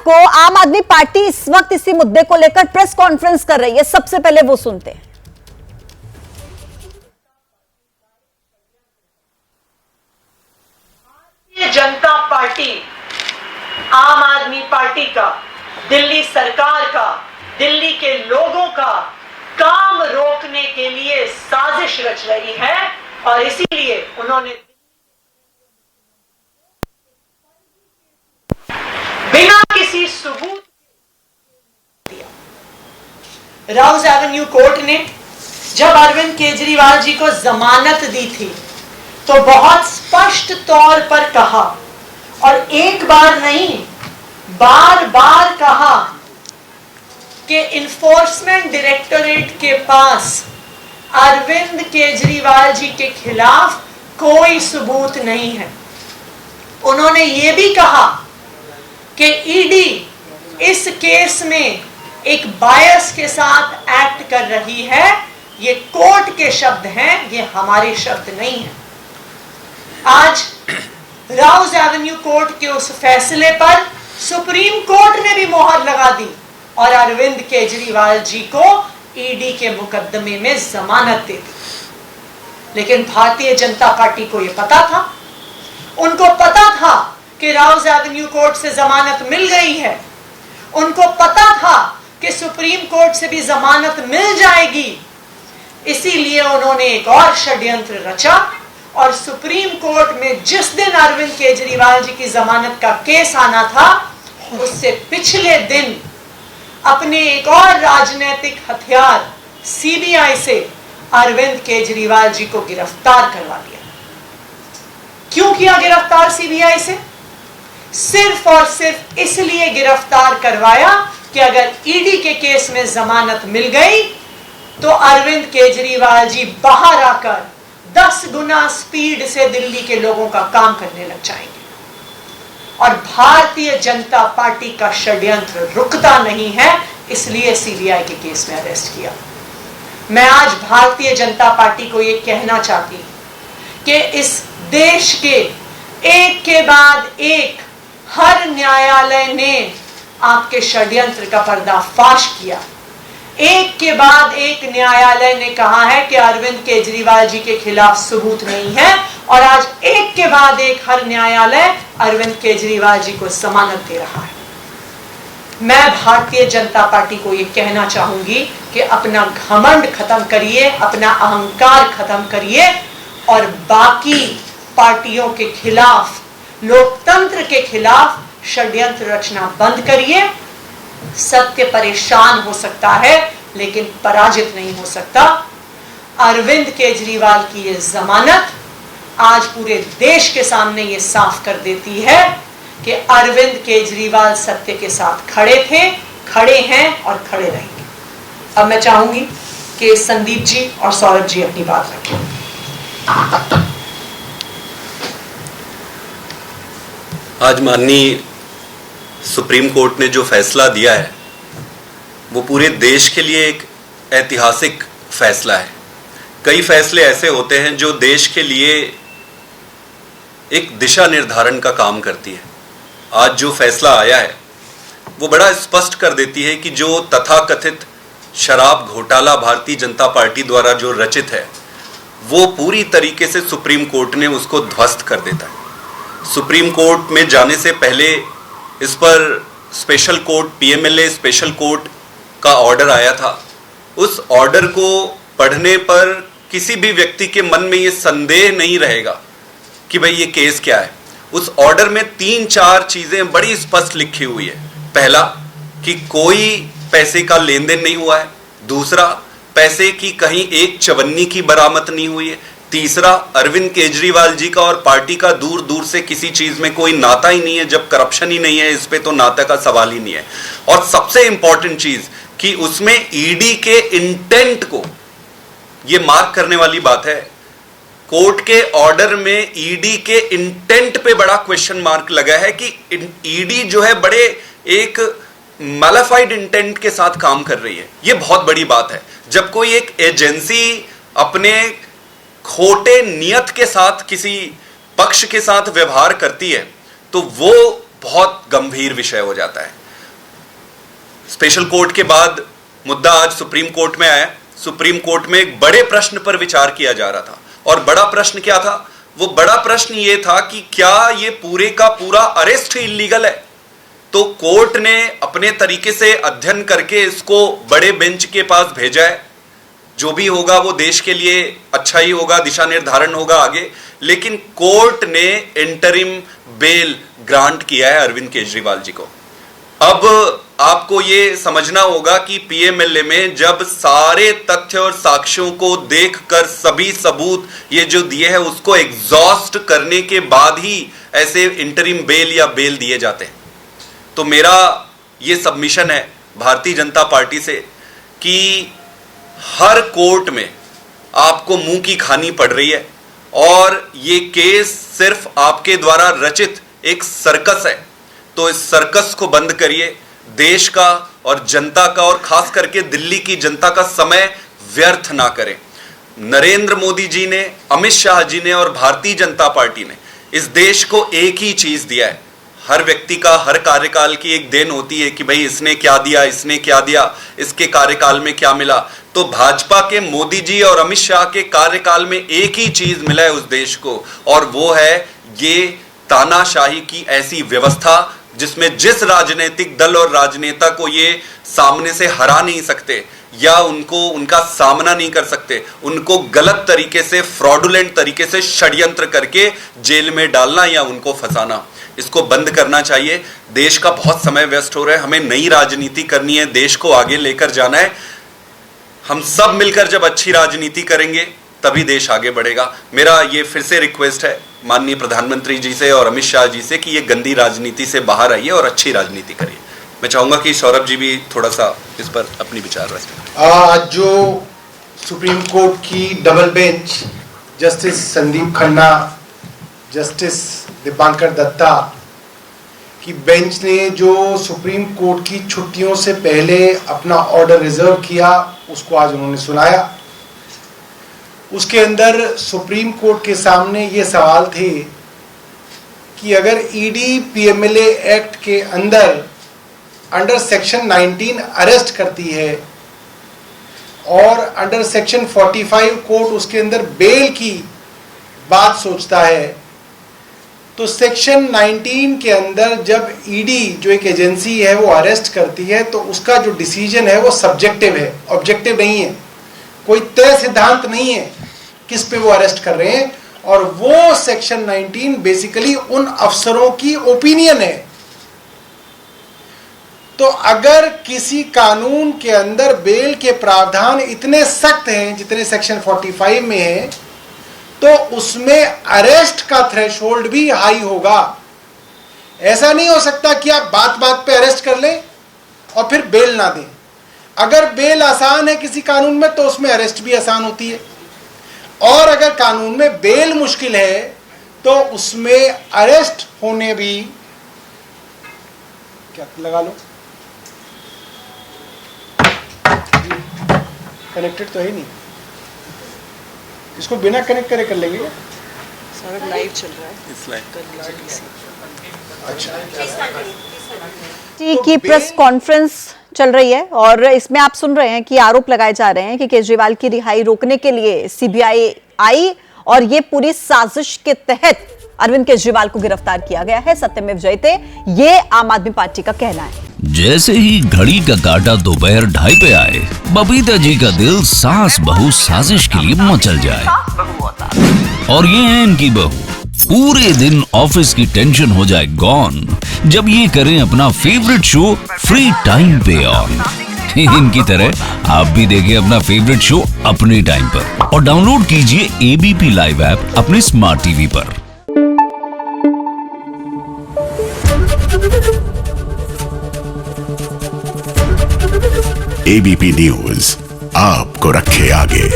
को आम आदमी पार्टी इस वक्त इसी मुद्दे को लेकर प्रेस कॉन्फ्रेंस कर रही है। सबसे पहले वो सुनते हैं। भारतीय जनता पार्टी आम आदमी पार्टी का, दिल्ली सरकार का, दिल्ली के लोगों का काम रोकने के लिए साजिश रच रही है और इसीलिए उन्होंने बिना किसी सबूत दिया। राउज एवेन्यू कोर्ट ने जब अरविंद केजरीवाल जी को जमानत दी थी तो बहुत स्पष्ट तौर पर कहा, और एक बार नहीं बार बार कहा कि इन्फोर्समेंट डायरेक्टोरेट के पास अरविंद केजरीवाल जी के खिलाफ कोई सबूत नहीं है। उन्होंने ये भी कहा कि ईडी इस केस में एक बायस के साथ एक्ट कर रही है। ये कोर्ट के शब्द हैं, ये हमारे शब्द नहीं हैं। आज राउज एवेन्यू कोर्ट के उस फैसले पर सुप्रीम कोर्ट ने भी मोहर लगा दी और अरविंद केजरीवाल जी को ईडी के मुकदमे में जमानत दे दी। लेकिन भारतीय जनता पार्टी को यह पता था, उनको पता था कि राउज एवेन्यू कोर्ट से जमानत मिल गई है, उनको पता था कि सुप्रीम कोर्ट से भी जमानत मिल जाएगी। इसीलिए उन्होंने एक और षड्यंत्र रचा और सुप्रीम कोर्ट में जिस दिन अरविंद केजरीवाल जी की जमानत का केस आना था, उससे पिछले दिन अपने एक और राजनीतिक हथियार सीबीआई से अरविंद केजरीवाल जी को गिरफ्तार करवा दिया। क्यों किया गिरफ्तार सीबीआई से? सिर्फ और सिर्फ इसलिए गिरफ्तार करवाया कि अगर ईडी के केस में जमानत मिल गई तो अरविंद केजरीवाल जी बाहर आकर 10 गुना स्पीड से दिल्ली के लोगों का काम करने लग जाएंगे। और भारतीय जनता पार्टी का षड्यंत्र रुकता नहीं है, इसलिए सीबीआई के केस में अरेस्ट किया। मैं आज भारतीय जनता पार्टी को यह कहना चाहती हूं कि इस देश के एक के बाद एक हर न्यायालय ने आपके षड्यंत्र का पर्दाफाश किया। एक के बाद एक न्यायालय ने कहा है कि अरविंद केजरीवाल जी के खिलाफ सबूत नहीं है, और आज एक के बाद एक हर न्यायालय अरविंद केजरीवाल जी को जमानत दे रहा है। मैं भारतीय जनता पार्टी को यह कहना चाहूंगी कि अपना घमंड खत्म करिए, अपना अहंकार खत्म करिए और बाकी पार्टियों के खिलाफ, लोकतंत्र के खिलाफ षड्यंत्र रचना बंद करिए। सत्य परेशान हो सकता है लेकिन पराजित नहीं हो सकता। अरविंद केजरीवाल की यह जमानत आज पूरे देश के सामने यह साफ कर देती है कि अरविंद केजरीवाल सत्य के साथ खड़े थे, खड़े हैं और खड़े रहेंगे। अब मैं चाहूंगी कि संदीप जी और सौरभ जी अपनी बात रखें। आज माननीय सुप्रीम कोर्ट ने जो फैसला दिया है वो पूरे देश के लिए एक ऐतिहासिक फैसला है। कई फैसले ऐसे होते हैं जो देश के लिए एक दिशा निर्धारण का काम करती है। आज जो फैसला आया है वो बड़ा स्पष्ट कर देती है कि जो तथाकथित शराब घोटाला भारतीय जनता पार्टी द्वारा जो रचित है वो पूरी तरीके से सुप्रीम कोर्ट ने उसको ध्वस्त कर देता है। सुप्रीम कोर्ट में जाने से पहले इस पर special court, PMLA special court का ऑर्डर आया था। उस ऑर्डर को पढ़ने पर किसी भी व्यक्ति के मन में ये संदेह नहीं रहेगा कि भाई ये केस क्या है। उस ऑर्डर में 3-4 चीजें बड़ी स्पष्ट लिखी हुई है। पहला कि कोई पैसे का लेन देन नहीं हुआ है। दूसरा, पैसे की कहीं एक चवन्नी की बरामद नहीं हुई है। तीसरा, अरविंद केजरीवाल जी का और पार्टी का दूर दूर से किसी चीज में कोई नाता ही नहीं है। जब करप्शन ही नहीं है इस पे तो नाता का सवाल ही नहीं है। और सबसे इंपॉर्टेंट चीज कि उसमें ईडी के इंटेंट को ये मार्क करने वाली बात है। कोर्ट के ऑर्डर में ईडी के इंटेंट पे बड़ा क्वेश्चन मार्क लगा है कि ईडी जो है बड़े एक मैलिफाइड इंटेंट के साथ काम कर रही है। ये बहुत बड़ी बात है। जब कोई एक एजेंसी अपने खोटे नियत के साथ किसी पक्ष के साथ व्यवहार करती है तो वो बहुत गंभीर विषय हो जाता है। स्पेशल कोर्ट के बाद मुद्दा आज सुप्रीम कोर्ट में आया। सुप्रीम कोर्ट में एक बड़े प्रश्न पर विचार किया जा रहा था, और बड़ा प्रश्न क्या था? वो बड़ा प्रश्न ये था कि क्या ये पूरे का पूरा अरेस्ट इल्लीगल है? तो कोर्ट ने अपने तरीके से अध्ययन करके इसको बड़े बेंच के पास भेजा है। जो भी होगा वो देश के लिए अच्छा ही होगा, दिशा निर्धारण होगा आगे। लेकिन कोर्ट ने इंटरिम बेल ग्रांट किया है अरविंद केजरीवाल जी को। अब आपको ये समझना होगा कि पीएमएलए में जब सारे तथ्य और साक्ष्यों को देखकर सभी सबूत ये जो दिए हैं उसको एग्जॉस्ट करने के बाद ही ऐसे इंटरिम बेल या बेल दिए जाते हैं। तो मेरा ये सबमिशन है भारतीय जनता पार्टी से कि हर कोर्ट में आपको मुंह की खानी पड़ रही है, और ये केस सिर्फ आपके द्वारा रचित एक सर्कस है। तो इस सर्कस को बंद करिए। देश का और जनता का और खास करके दिल्ली की जनता का समय व्यर्थ ना करें। नरेंद्र मोदी जी ने, अमित शाह जी ने और भारतीय जनता पार्टी ने इस देश को एक ही चीज दिया है। हर व्यक्ति का हर कार्यकाल की एक देन होती है कि भाई इसने क्या दिया, इसने क्या दिया, इसके कार्यकाल में क्या मिला। तो भाजपा के मोदी जी और अमित शाह के कार्यकाल में एक ही चीज मिला है उस देश को, और वो है ये तानाशाही की ऐसी व्यवस्था जिसमें जिस राजनीतिक दल और राजनेता को ये सामने से हरा नहीं सकते या उनका सामना नहीं कर सकते, उनको गलत तरीके से, फ्रॉडुलेंट तरीके से षड्यंत्र करके जेल में डालना या उनको फंसाना, इसको बंद करना चाहिए। देश का बहुत समय वेस्ट हो रहा है। हमें नई राजनीति करनी है, देश को आगे लेकर जाना है। हम सब मिलकर जब अच्छी राजनीति करेंगे तभी देश आगे बढ़ेगा। मेरा ये फिर से रिक्वेस्ट है माननीय प्रधानमंत्री जी से और अमित शाह जी से कि ये गंदी राजनीति से बाहर आइए और अच्छी राजनीति करिए। मैं चाहूंगा कि सौरभ जी भी थोड़ा सा इस पर अपनी विचार रखें। आज जो सुप्रीम कोर्ट की double bench justice Sandeep Khanna, justice Dipankar Datta की बेंच ने जो सुप्रीम कोर्ट की छुट्टियों से पहले अपना ऑर्डर रिजर्व किया, उसको आज उन्होंने सुनाया। उसके अंदर सुप्रीम कोर्ट के सामने ये सवाल थे कि अगर ईडी पीएमएलए एक्ट के अंडर सेक्शन 19 अरेस्ट करती है और अंडर सेक्शन 45 कोर्ट उसके अंदर बेल की बात सोचता है, तो सेक्शन 19 के अंदर जब ईडी जो एक एजेंसी है वो अरेस्ट करती है तो उसका जो डिसीजन है वो सब्जेक्टिव है, ऑब्जेक्टिव नहीं है। कोई तय सिद्धांत नहीं है किस पे वो अरेस्ट कर रहे हैं, और वो सेक्शन 19 बेसिकली उन अफसरों की ओपिनियन है। तो अगर किसी कानून के अंदर बेल के प्रावधान इतने सख्त हैं जितने सेक्शन 45 में है, तो उसमें अरेस्ट का थ्रेशोल्ड भी हाई होगा। ऐसा नहीं हो सकता कि आप बात बात पे अरेस्ट कर लें और फिर बेल ना दें। अगर बेल आसान है किसी कानून में तो उसमें अरेस्ट भी आसान होती है, और अगर कानून में बेल मुश्किल है तो उसमें अरेस्ट होने भी, क्या लगा लो, कनेक्टेड तो है नहीं, इसको बिना कनेक्ट करे कर लेंगे क्या? सर लाइव चल रहा है। अच्छा, जी की प्रेस कॉन्फ्रेंस चल रही है और इसमें आप सुन रहे हैं कि आरोप लगाए जा रहे हैं कि केजरीवाल की रिहाई रोकने के लिए सीबीआई आई और ये पूरी साजिश के तहत अरविंद केजरीवाल को गिरफ्तार किया गया है। सत्यमेव जयते, ये आम आदमी पार्टी का कहना है। जैसे ही घड़ी का काटा दोपहर 2:30 पे आए, बबीता जी का दिल सास बहू साजिश के लिए मचल जाए। और ये है इनकी बहू, पूरे दिन ऑफिस की टेंशन हो जाए गॉन जब ये करें अपना फेवरेट शो फ्री टाइम पे ऑन। इनकी तरह आप भी देखिए अपना फेवरेट शो अपने टाइम पर और डाउनलोड कीजिए एबीपी लाइव ऐप अपने स्मार्ट टीवी पर। एबीपी न्यूज आपको रखे आगे।